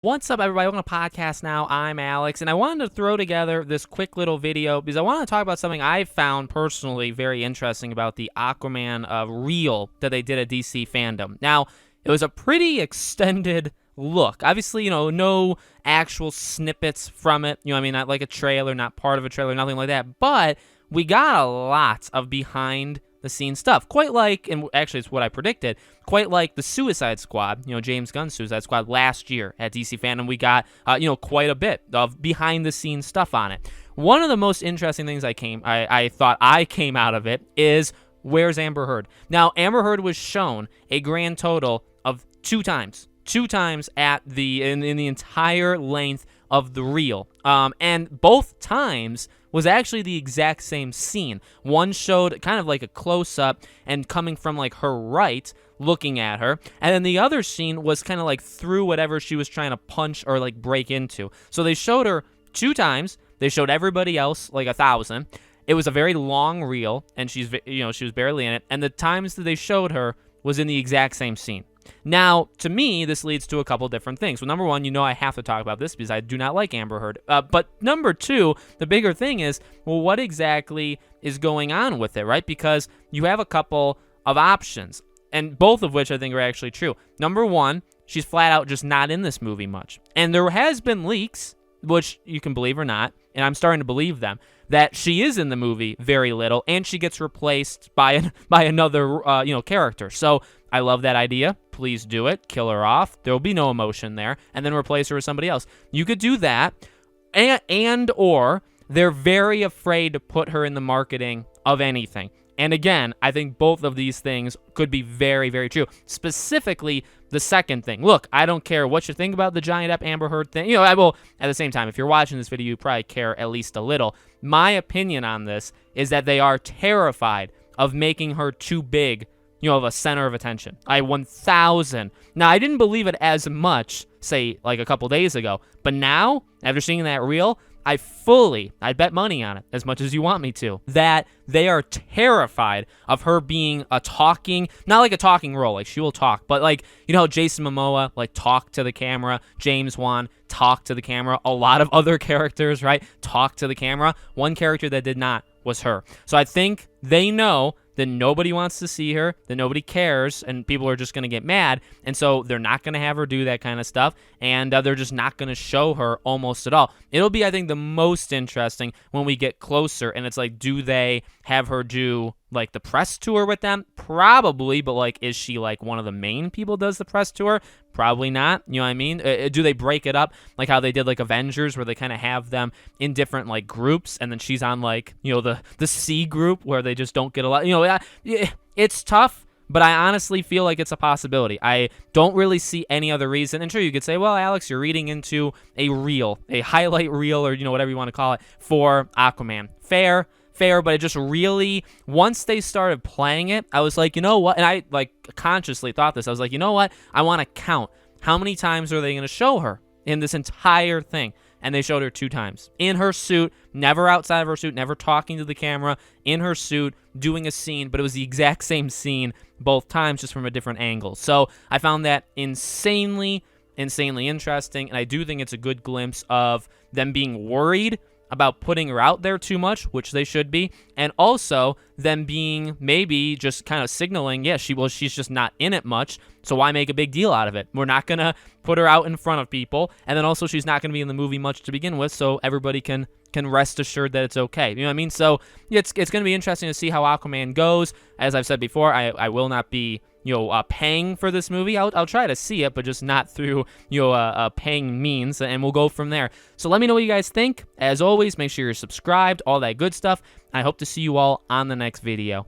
What's up, everybody? Welcome to podcast now. I'm Alex, and I wanted to throw together this quick little video because I want to talk about something I found personally very interesting about the Aquaman reel that they did at DC Fandom. Now, it was a pretty extended look. Obviously, no actual snippets from it. Not like a trailer, not part of a trailer, nothing like that. But we got a lot of behind the scenes stuff, quite like, and actually it's what I predicted, quite like the Suicide Squad, James Gunn's Suicide Squad last year at DC Fandom. We got, quite a bit of behind the scenes stuff on it. One of the most interesting things I thought I came out of it is, where's Amber Heard? Now, Amber Heard was shown a grand total of two times at in the entire length of the reel, and both times was actually the exact same scene. One showed kind of like a close-up and coming from like her right, looking at her, and then the other scene was kind of like through whatever she was trying to punch or like break into. So they showed her two times. They showed everybody else like 1,000. It was a very long reel, and she was barely in it, and the times that they showed her was in the exact same scene. Now, to me, this leads to a couple different things. Well, number one, I have to talk about this because I do not like Amber Heard. But number two, the bigger thing is, well, what exactly is going on with it, right? Because you have a couple of options, and both of which I think are actually true. Number one, she's flat out just not in this movie much. And there has been leaks, which you can believe or not, and I'm starting to believe them, that she is in the movie very little, and she gets replaced by another character. So I love that idea. Please do it. Kill her off. There will be no emotion there, and then replace her with somebody else. You could do that, or they're very afraid to put her in the marketing of anything. And again, I think both of these things could be very, very true. Specifically, the second thing. Look, I don't care what you think about the Johnny Depp Amber Heard thing. I will, at the same time, if you're watching this video, you probably care at least a little. My opinion on this is that they are terrified of making her too big, of a center of attention. 1,000. Now, I didn't believe it as much, say, like a couple days ago. But now, after seeing that reel, I'd bet money on it, as much as you want me to, that they are terrified of her being a talking, not like a talking role, like she will talk, but like, how Jason Momoa, like, talked to the camera, James Wan talked to the camera, a lot of other characters, right, talked to the camera. One character that did not was her. So I think they know that nobody wants to see her, that nobody cares, and people are just going to get mad, and so they're not going to have her do that kind of stuff, and they're just not going to show her almost at all. It'll be, I think, the most interesting when we get closer, and it's like, do they have her do, like, the press tour with them? Probably, but, like, is she, like, one of the main people does the press tour? Probably not, you know what I mean? Do they break it up like how they did, like, Avengers, where they kind of have them in different, like, groups, and then she's on, like, the C group where they just don't get a lot, it's tough, but I honestly feel like it's a possibility. I don't really see any other reason, and sure, you could say, well, Alex, you're reading into a highlight reel, or, whatever you want to call it, for Aquaman. Fair, but it just really, once they started playing it, I was like, you know what, and I, like, consciously thought this, I was like, you know what, I want to count how many times are they going to show her in this entire thing. And they showed her 2 times. In her suit, never outside of her suit, never talking to the camera, in her suit, doing a scene, but it was the exact same scene both times, just from a different angle. So I found that insanely interesting, and I do think it's a good glimpse of them being worried about putting her out there too much, which they should be, and also them being maybe just kind of signaling, yeah, she's just not in it much, so why make a big deal out of it? We're not going to put her out in front of people, and then also she's not going to be in the movie much to begin with, so everybody can rest assured that it's okay. You know what I mean? So it's going to be interesting to see how Aquaman goes. As I've said before, I will not be paying for this movie. I'll try to see it, but just not through paying means, and we'll go from there. So let me know what you guys think. As always, make sure you're subscribed, all that good stuff. I hope to see you all on the next video.